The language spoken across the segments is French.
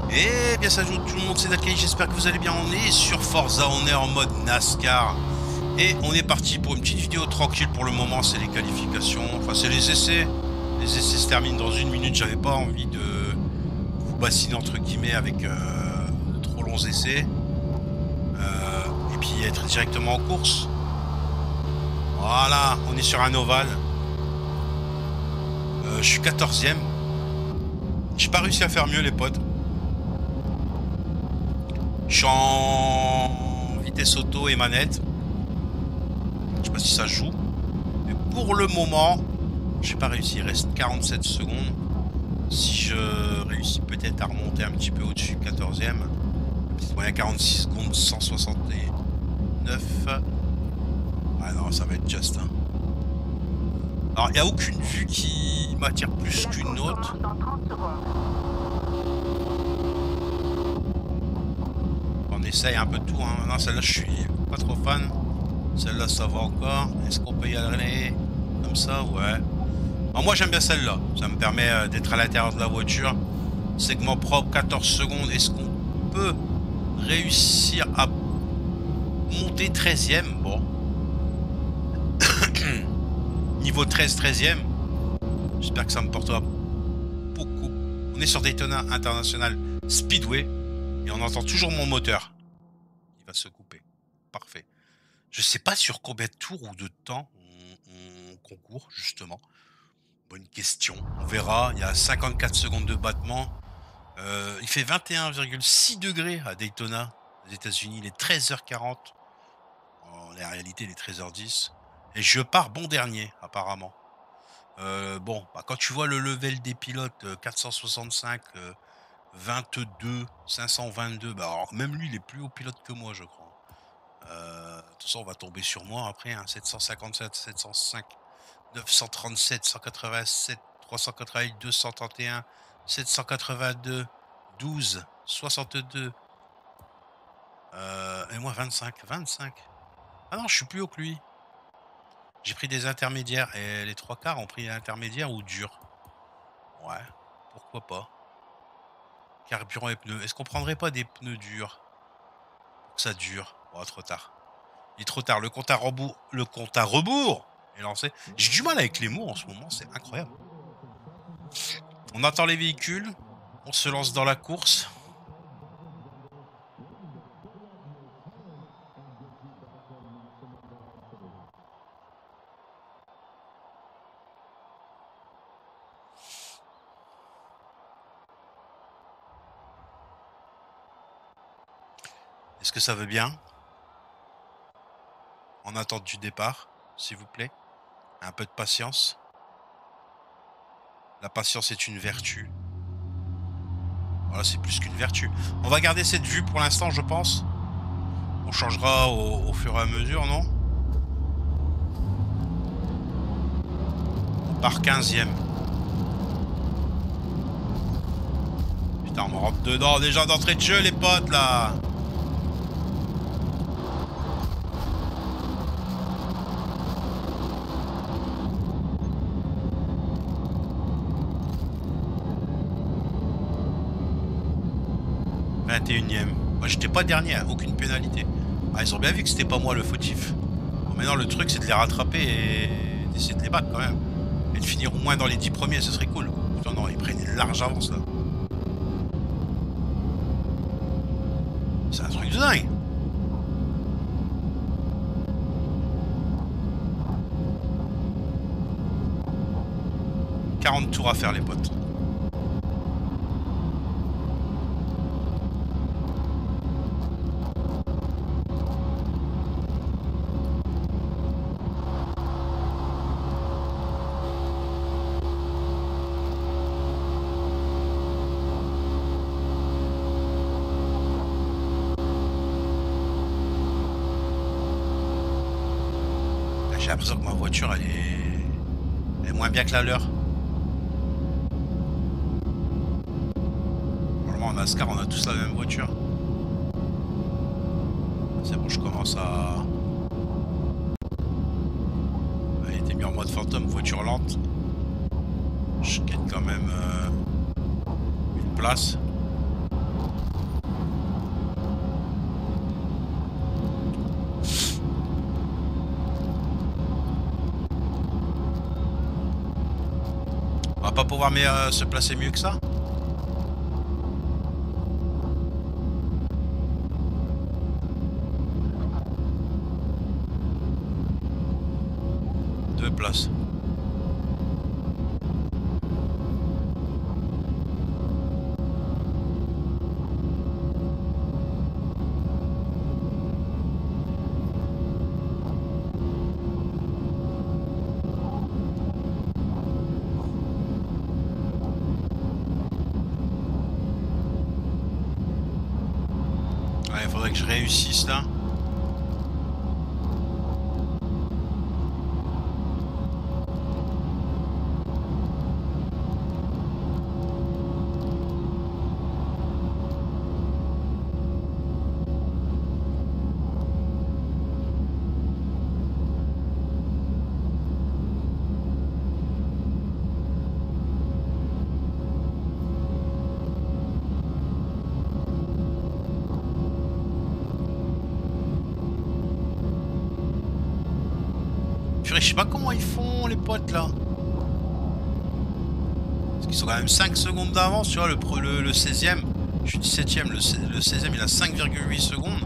Et bien salut tout le monde, c'est Dalkai, j'espère que vous allez bien. On est sur Forza, on est en mode NASCAR. Et on est parti pour une petite vidéo tranquille pour le moment, c'est les qualifications, enfin c'est les essais. Les essais se terminent dans 1 minute, j'avais pas envie de vous bassiner entre guillemets avec de trop longs essais. Et puis être directement en course. Voilà, on est sur un ovale. Je suis 14e. J'ai pas réussi à faire mieux les potes. Je suis en vitesse auto et manette. Je sais pas si ça joue. Mais pour le moment, j'ai pas réussi. Il reste 47 secondes. Si je réussis peut-être à remonter un petit peu au-dessus, 14e. Il y a 46 secondes, 169. Ah non, ça va être juste. Hein. Alors, il n'y a aucune vue qui m'attire plus qu'une autre. On essaye un peu de tout. Hein. Non, celle-là, je suis pas trop fan. Celle-là, ça va encore. Est-ce qu'on peut y aller comme ça? Ouais. Alors, moi, j'aime bien celle-là. Ça me permet d'être à l'intérieur de la voiture. Segment propre, 14 secondes. Est-ce qu'on peut réussir à monter 13e? Bon. Niveau 13, 13e. J'espère que ça me portera beaucoup. On est sur Daytona International Speedway. Et on entend toujours mon moteur. Il va se couper. Parfait. Je sais pas sur combien de tours ou de temps on concourt, justement. Bonne question. On verra. Il y a 54 secondes de battement. Il fait 21,6 degrés à Daytona, aux États-Unis. Il est 13h40. En réalité, il est 13h10. Et je pars bon dernier, apparemment. Bon, bah, quand tu vois le level des pilotes, 465, 22, 522, bah, alors, même lui, il est plus haut pilote que moi, je crois. De toute façon, on va tomber sur moi après, hein, 757, 705, 937, 187, 388, 231, 782, 12, 62, et moi 25. Ah non, je suis plus haut que lui. J'ai pris des intermédiaires et les 3/4 ont pris intermédiaire ou dur. Ouais, pourquoi pas. Carburant et pneus. Est-ce qu'on prendrait pas des pneus durs pour que ça dure? Oh, trop tard. Il est trop tard. Le compte à rebours est lancé. J'ai du mal avec les mots en ce moment, c'est incroyable. On attend les véhicules. On se lance dans la course. Est-ce que ça veut bien? En attente du départ, s'il vous plaît. Un peu de patience. La patience est une vertu. Voilà, c'est plus qu'une vertu. On va garder cette vue pour l'instant, je pense. On changera au fur et à mesure, non? On part 15e. Putain, on me rentre dedans déjà d'entrée de jeu, les potes, là. Moi, j'étais pas dernier, hein, aucune pénalité. Ah, ils ont bien vu que c'était pas moi le fautif. Bon, maintenant, le truc, c'est de les rattraper et d'essayer de les battre quand même. Et de finir au moins dans les 10 premiers, ce serait cool. Putain, non, ils prennent une large avance là. C'est un truc de dingue. « 40 tours à faire, les potes. » J'ai l'impression que ma voiture, elle est moins bien que la leur. Normalement, en NASCAR, on a tous la même voiture. C'est bon, je commence à... Il était mis en mode fantôme, voiture lente. Je gagne quand même une place. pas pouvoir se placer mieux que ça? Deux places. Ouais, il faudrait que je réussisse là. Purée, je sais pas comment ils font les potes là. Parce qu'ils sont quand même 5 secondes d'avance, tu vois, le 16e. Je suis 17e, le 16e il a 5,8 secondes.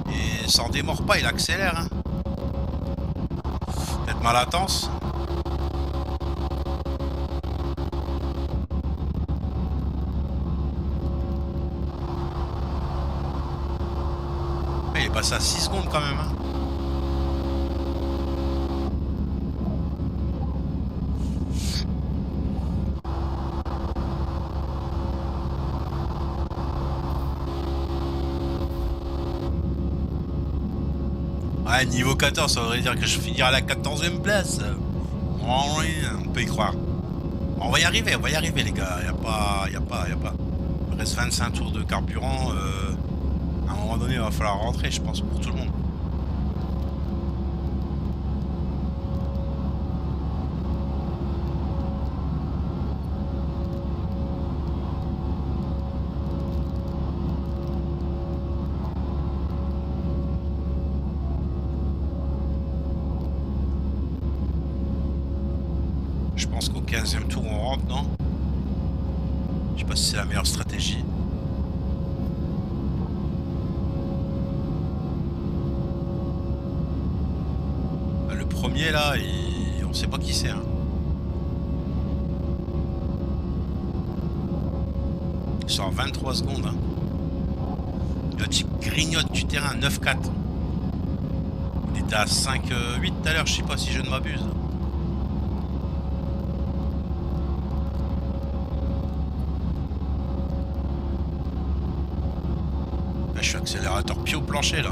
Et ça en démord pas, il accélère. Hein. Peut-être ma latence. Ouais, il est passé à 6 secondes quand même. Hein. Ouais, niveau 14, ça voudrait dire que je finirai à la 14e place. Oh, oui, on peut y croire. On va y arriver les gars. Y a pas. Il reste 25 tours de carburant. À un moment donné, il va falloir rentrer, je pense, pour tout le monde. Je pense qu'au 15e tour, on rentre, non? Je sais pas si c'est la meilleure stratégie. Le premier, là, on sait pas qui c'est. Hein. Il sort 23 secondes. Hein. Le type grignote du terrain, 9-4. Il était à 5-8 tout à l'heure, je sais pas si je ne m'abuse. Je suis accélérateur pied au plancher là.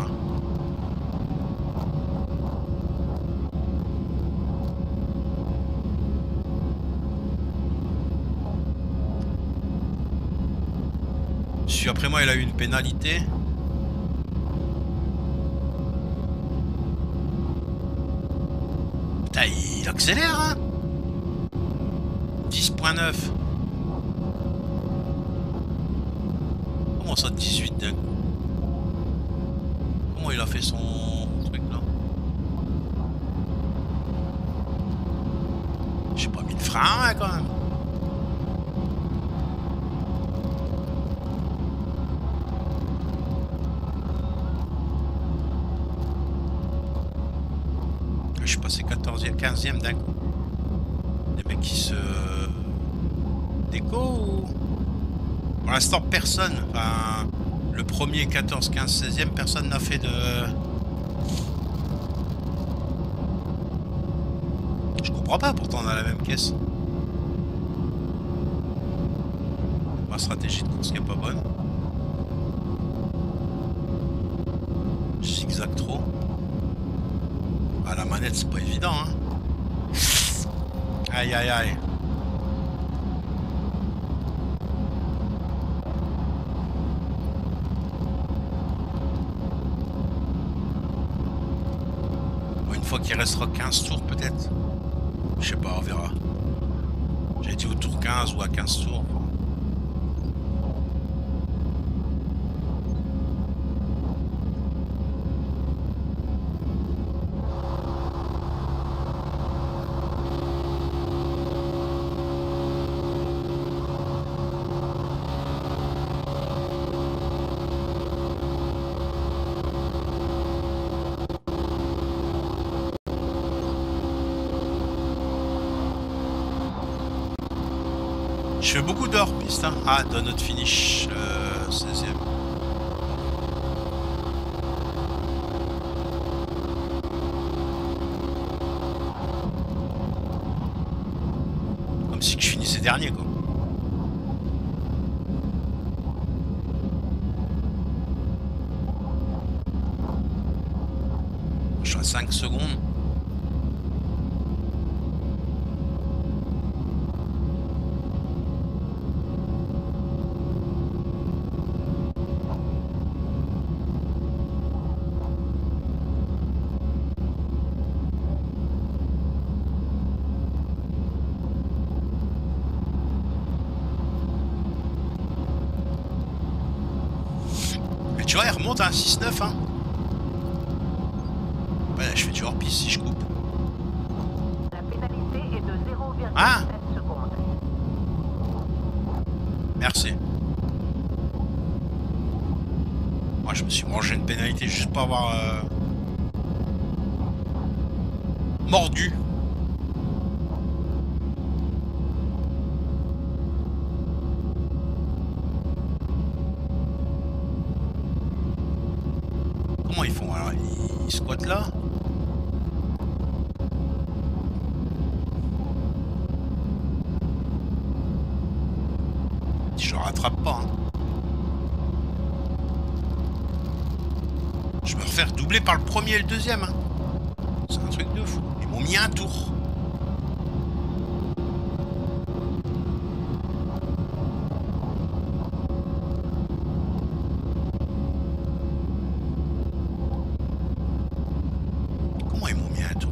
Celui après moi il a eu une pénalité. Putain il accélère hein. 10.9. Comment ça 18 d'un coup? Comment il a fait son truc là? J'ai pas mis de frein hein, quand même. Je suis passé 14e, 15e d'un coup. Les mecs qui se déco ou... Pour l'instant personne. Enfin, le premier 14, 15, 16e, personne n'a fait de... Je comprends pas, pourtant on a la même caisse. Ma stratégie de course qui est pas bonne. Je zigzag trop. Ah la manette c'est pas évident hein. Aïe aïe aïe. Une fois qu'il restera 15 tours peut-être. Je sais pas, on verra. J'ai dit au tour 15 ou à 15 tours. fais beaucoup d'or piste. Hein. Ah, dans notre finish 16e. Comme si je finissais dernier quoi. Je suis à 5 secondes. Tu vois, elle remonte à un 6-9, hein. Ouais, je fais du hors-piste si je coupe. La pénalité est de 0,7 Ah secondes. Merci. Moi, je me suis mangé une pénalité juste pour avoir mordu. Comment ils font alors? Ils squattent là? Je rattrape pas. Hein. Je me refais doubler par le premier et le deuxième. Hein. C'est un truc de fou. Ils m'ont mis un tour. Comment ils m'ont mis un tour?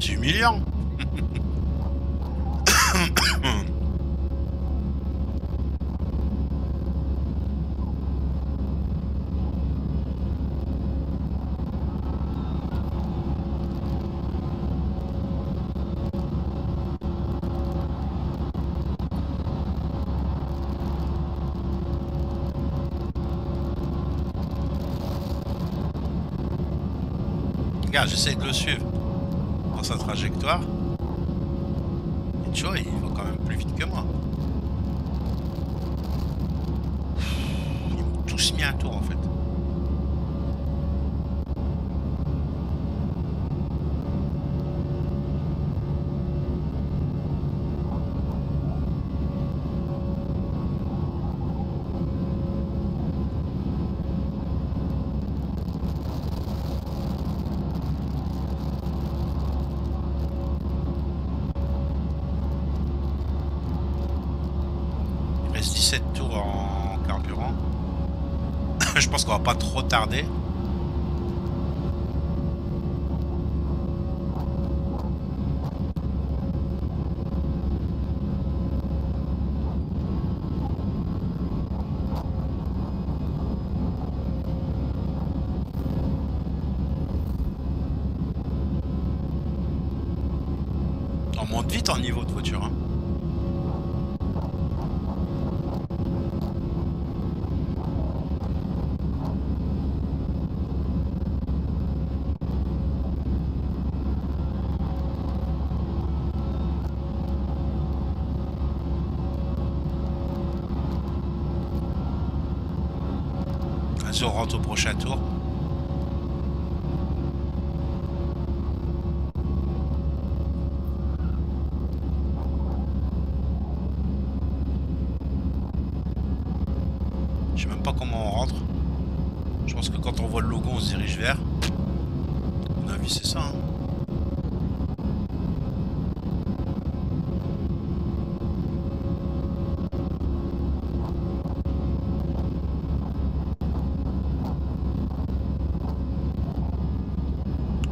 C'est humiliant. Regarde, j'essaie de le suivre dans sa trajectoire. Et tu vois, il va quand même plus vite que moi. Ils m'ont tous mis un tour en fait. Il reste 17 tours en carburant. Je pense qu'on va pas trop tarder. On monte vite en niveau de voiture. Hein. Vas-y, on rentre au prochain tour. Je sais même pas comment on rentre. Je pense que quand on voit le logo, on se dirige vers. À mon avis, c'est ça. Hein.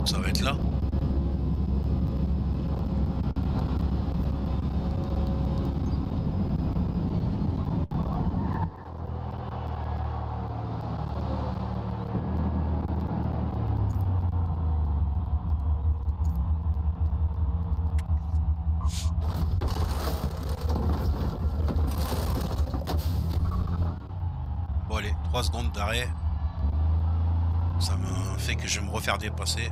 Ça va être là. Bon allez, 3 secondes d'arrêt. Ça me fait que je vais me refaire dépasser.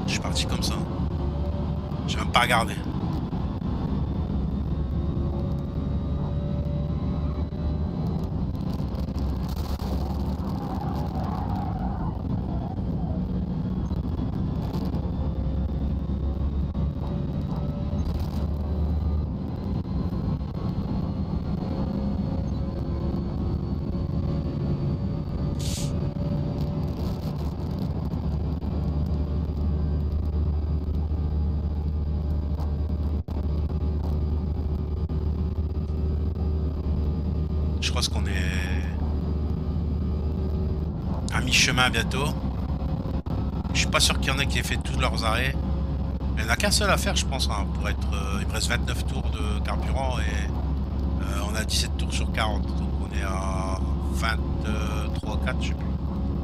Je suis parti comme ça. J'ai même pas regardé. Je pense qu'on est à mi-chemin bientôt. Je suis pas sûr qu'il y en ait qui aient fait tous leurs arrêts. Il n'y en a qu'un seul à faire, je pense, hein, pour être. Il me reste 29 tours de carburant et on a 17 tours sur 40. Donc on est à 23, 4, je sais plus.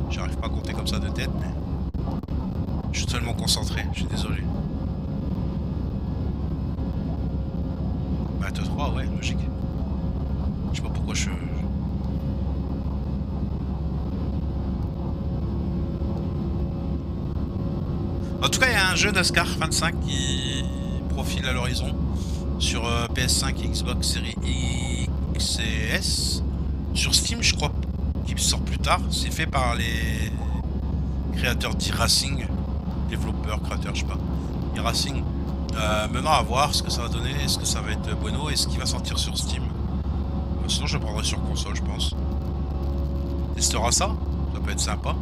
J'arrive pas à compter comme ça de tête, mais je suis tellement concentré, je suis désolé. 23, ouais, logique. Je sais pas pourquoi je... En tout cas, il y a un jeu NASCAR 25 qui profile à l'horizon sur PS5 et Xbox Series X et S. Sur Steam, je crois qu'il sort plus tard. C'est fait par les créateurs d'e-Racing, développeurs, créateurs, je sais pas. E-Racing. Maintenant, à voir ce que ça va donner, est-ce que ça va être bueno et ce qui va sortir sur Steam. Sinon, je le prendrai sur console, je pense. Testera ça, ça peut être sympa.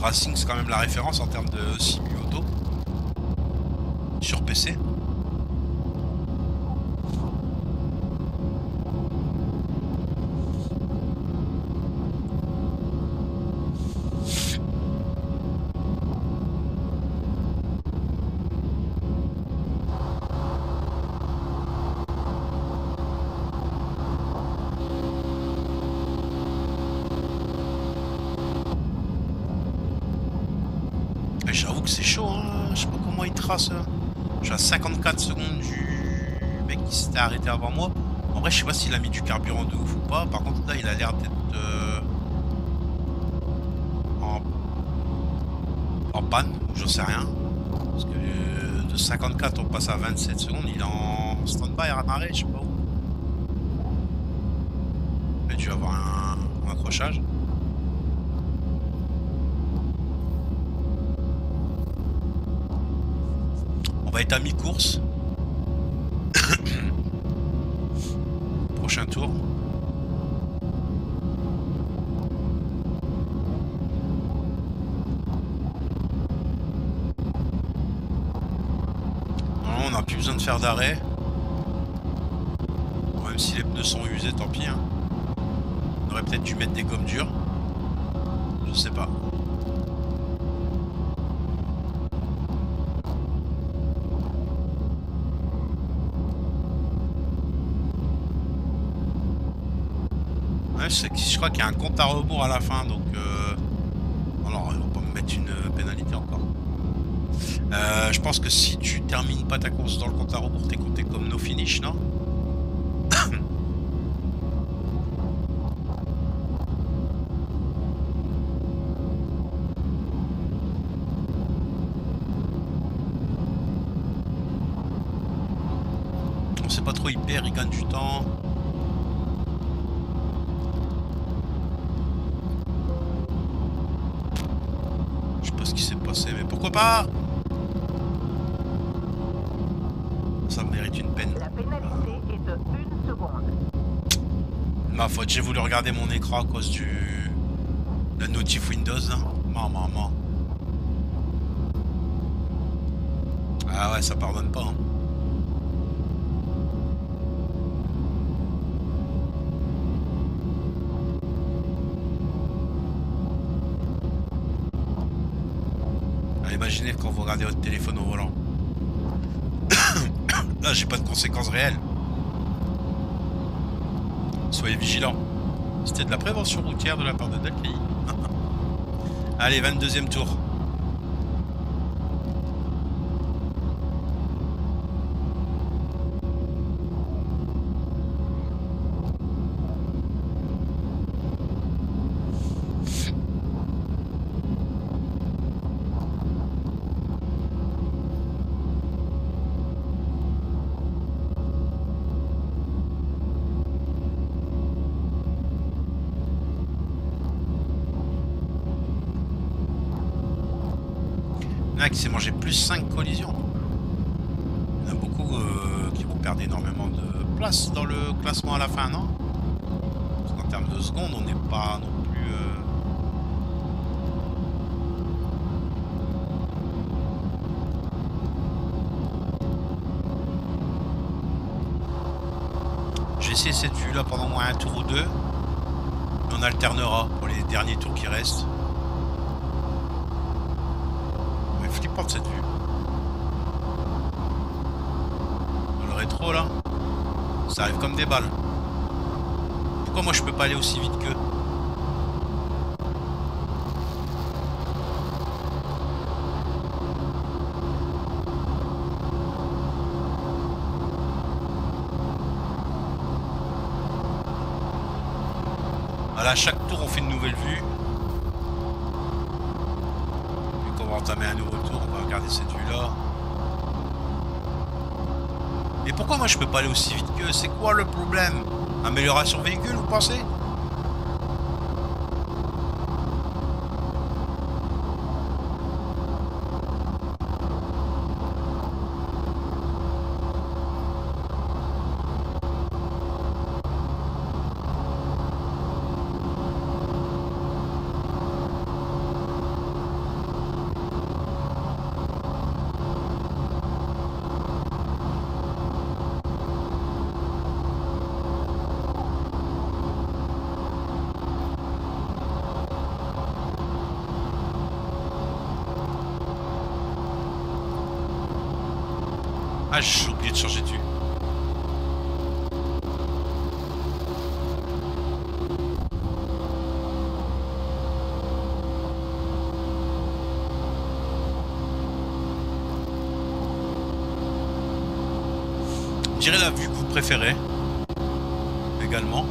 Racing, c'est quand même la référence en termes de simu auto sur PC. J'avoue que c'est chaud, hein. Je sais pas comment il trace. Je suis à 54 secondes du mec qui s'était arrêté avant moi. En vrai, je sais pas s'il a mis du carburant de ouf ou pas. Par contre, là, il a l'air d'être en panne, ou j'en sais rien. Parce que de 54, on passe à 27 secondes. Il est en stand-by, en arrêt, je sais pas où. Il a dû avoir un accrochage. On va être à mi-course. Prochain tour. Non, on n'a plus besoin de faire d'arrêt. Même si les pneus sont usés, tant pis. Hein. On aurait peut-être dû mettre des gommes dures. Je sais pas. Je crois qu'il y a un compte à rebours à la fin, donc alors ils vont pas me mettre une pénalité encore. Je pense que si tu termines pas ta course dans le compte à rebours, t'es compté comme no finish, non? On sait pas trop, il perd, il gagne du temps. Mais pourquoi pas? Ça mérite une peine. La pénalité est de 1 seconde. Ma faute, j'ai voulu regarder mon écran à cause du... la notif Windows. Hein. Maman. Ah ouais, ça pardonne pas. Hein. Imaginez quand vous regardez votre téléphone au volant. Là, j'ai pas de conséquences réelles. Soyez vigilants. C'était de la prévention routière de la part de Dalkey. Allez, 22e tour. Il y en a qui s'est mangé plus 5 collisions. Il y en a beaucoup qui vont perdre énormément de place dans le classement à la fin, non? Parce qu'en termes de secondes, on n'est pas non plus... J'ai essayé cette vue là pendant au moins un tour ou deux. On alternera pour les derniers tours qui restent. Mais flippante cette vue. Dans le rétro là, ça arrive comme des balles. Pourquoi moi je peux pas aller aussi vite qu'eux? Voilà, à chaque tour on fait une nouvelle vue. Vu qu'on va entamer un nouveau tour, on va regarder cette vue là. Mais pourquoi moi je peux pas aller aussi vite qu'eux? C'est quoi le problème? Amélioration véhicule, vous pensez? Ah, j'ai oublié de changer dessus. Je dirais la vue que vous préférez. Également.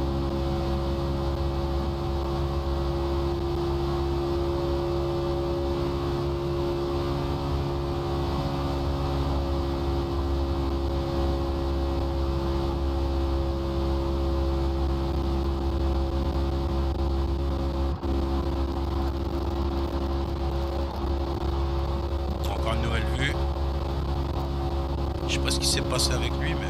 Je sais pas ce qui s'est passé avec lui, mais...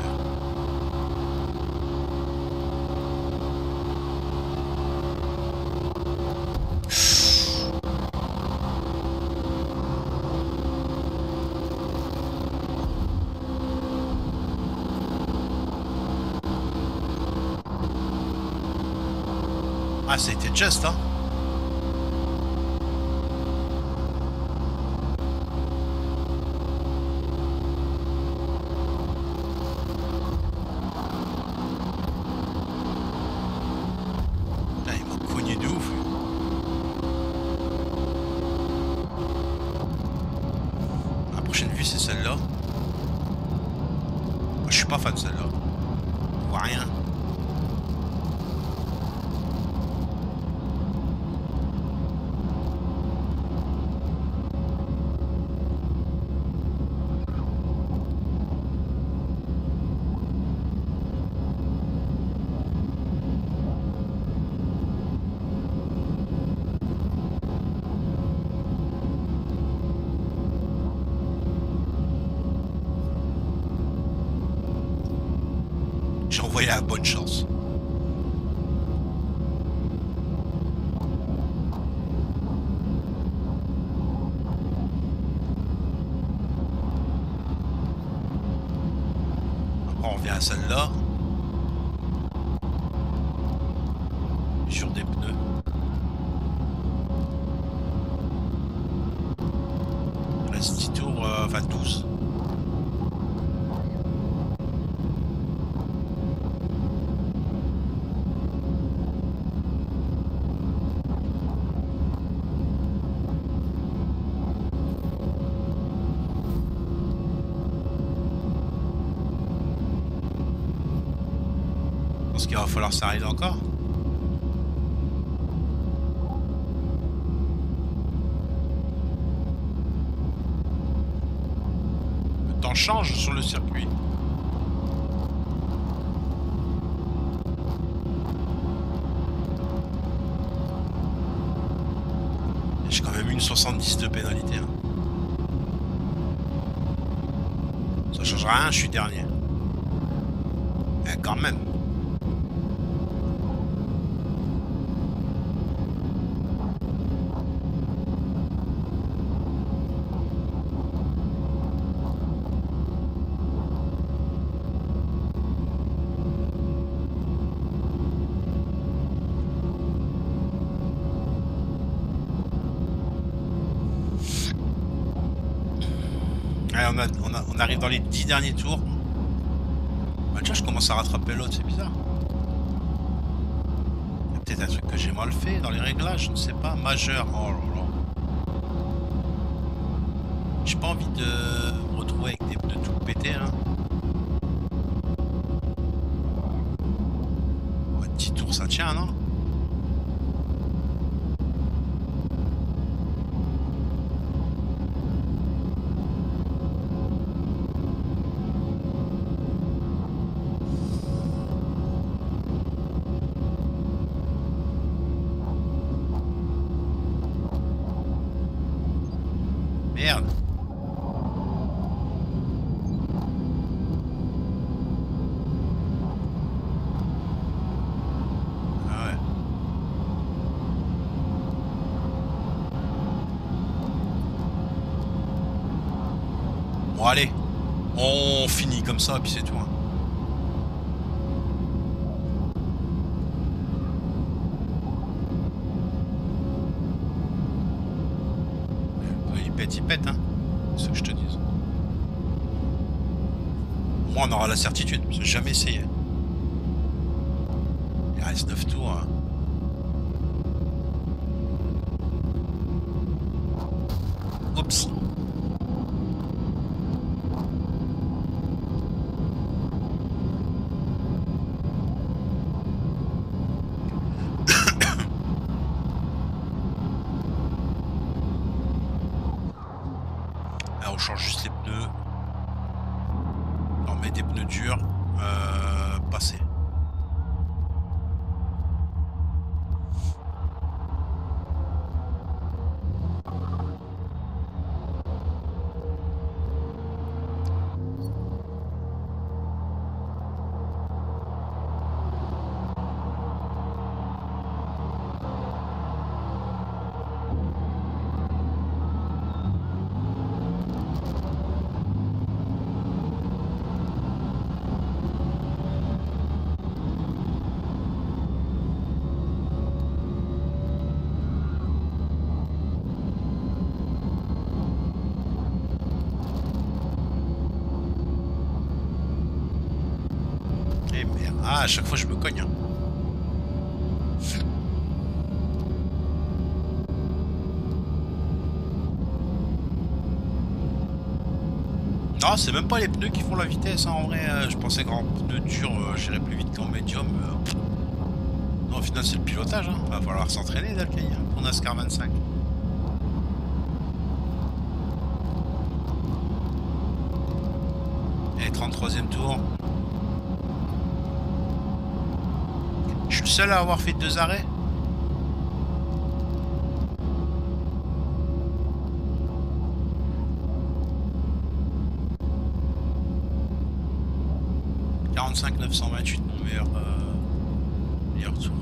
Ah, ça a été juste, hein. C'est celle-là. Moi, je suis pas fan de celle-là. On voit rien. J'ai envoyé à bonne chance. Après on revient à celle-là. Sur des pneus. Il reste 10 tours, enfin 12. Je pense qu'il va falloir s'arrêter encore. Le temps change sur le circuit. J'ai quand même une 70 de pénalité. Hein. Ça change rien, je suis dernier. Quand même. Allez, on arrive dans les 10 derniers tours. Bah, déjà, je commence à rattraper l'autre, c'est bizarre. Il y a peut-être un truc que j'ai mal fait dans les réglages, je ne sais pas. Majeur, oh là là. J'ai pas envie de me retrouver avec des pneus tout pétés, hein. Ouais, 10 tours, ça tient, non? Merde. Ah ouais. Bon allez, on finit comme ça, puis c'est tout, hein. Il pète, hein. C'est ce que je te dis. Au moins on aura la certitude, parce que j'ai jamais essayé. Il reste 9 tours. Hein. Oups. Là, on change juste les pneus. On met des pneus durs. Passés. Et merde. Ah, à chaque fois je me cogne. Hein. Non, c'est même pas les pneus qui font la vitesse, hein, en vrai. Je pensais qu'en pneus durs, j'irais plus vite qu'en médium. Non, au final, c'est le pilotage. Hein. Va falloir s'entraîner, Dalkay, hein, pour NASCAR 25. Et 33e tour. Je suis le seul à avoir fait 2 arrêts. « 45 928 mon meilleur tour.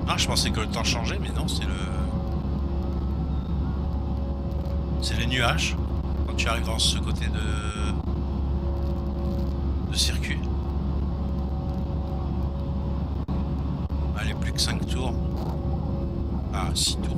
Ah, je pensais que le temps changeait, mais non, c'est les nuages quand tu arrives dans ce côté de circuit. Allez, plus que 5 tours. Ah, 6 tours.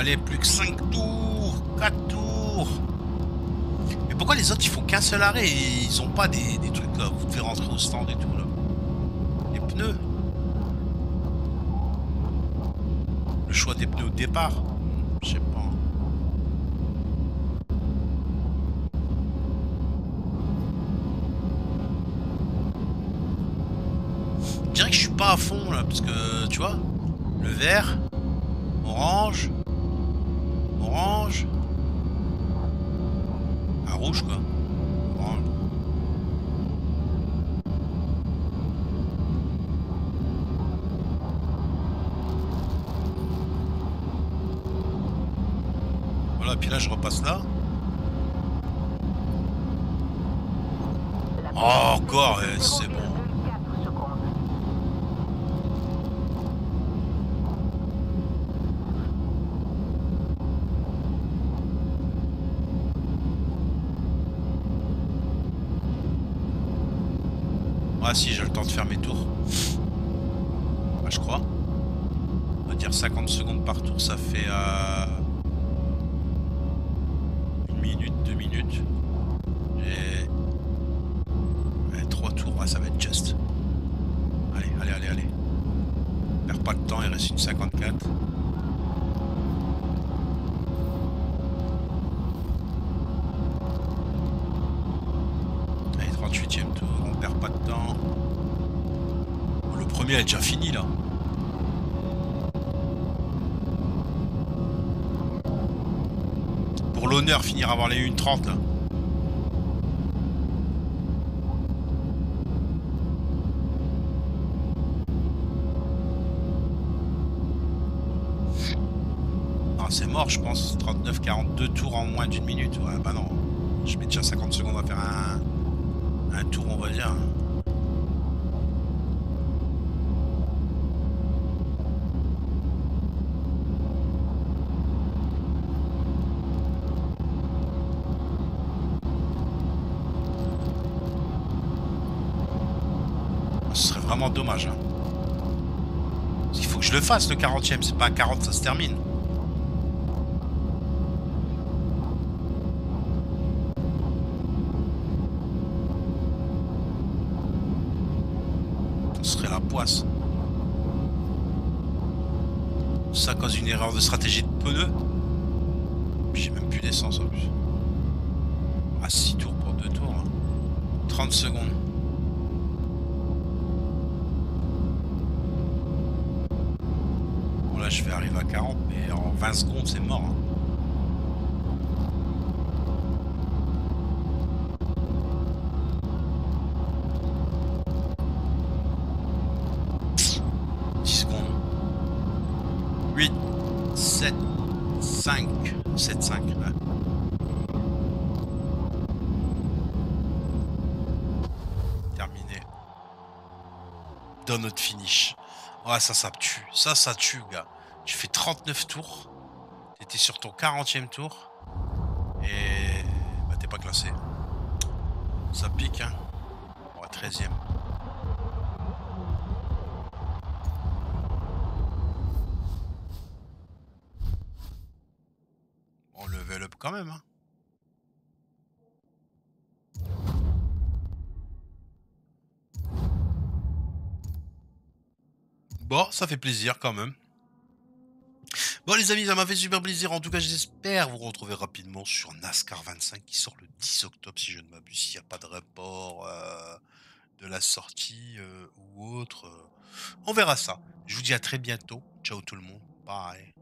Allez, plus que 5 tours, 4 tours. Mais pourquoi les autres ils font qu'un seul arrêt et ils ont pas des trucs là, vous devez rentrer au stand et tout là. Les pneus. Le choix des pneus au départ. Je sais pas. Je dirais que je suis pas à fond là, parce que tu vois, le vert, orange, orange, un rouge quoi. Orange. Voilà, puis là je repasse là. Oh, encore, c'est bon. 0,4 secondes. Ah si, j'ai le temps de faire mes tours. Ah, je crois. On va dire 50 secondes par tour, ça fait 1 minute, 2 minutes. Et 3 tours, ça va être juste. Allez, allez, allez, allez. Perds pas de temps, il reste une 54. Allez, 38e tour, on perd pas de temps. Le premier est déjà fini là. Pour l'honneur, finir avant les 1:30 là. C'est mort, je pense. 39, 42 tours en moins d'une minute. Ouais, bah non. Je mets déjà 50 secondes à faire un tour, on va dire. Ce serait vraiment dommage. Hein. Parce qu'il faut que je le fasse, le 40e. C'est pas à 40, ça se termine. Poisse. Ça cause une erreur de stratégie de pneus. J'ai même plus d'essence en plus. À 6 tours pour 2 tours. Hein. 30 secondes. Bon là je vais arriver à 40 mais en 20 secondes c'est mort. Hein. Dans notre finish. Ouais, ça tue. Ça tue, gars. Tu fais 39 tours. T'étais sur ton 40e tour. Et bah t'es pas classé. Ça pique, hein. Ouais, 13e. On level up quand même, hein. Bon, ça fait plaisir quand même. Bon les amis, ça m'a fait super plaisir. En tout cas, j'espère vous retrouver rapidement sur NASCAR 25 qui sort le 10 octobre si je ne m'abuse. S'il n'y a pas de report de la sortie ou autre. On verra ça. Je vous dis à très bientôt. Ciao tout le monde. Bye.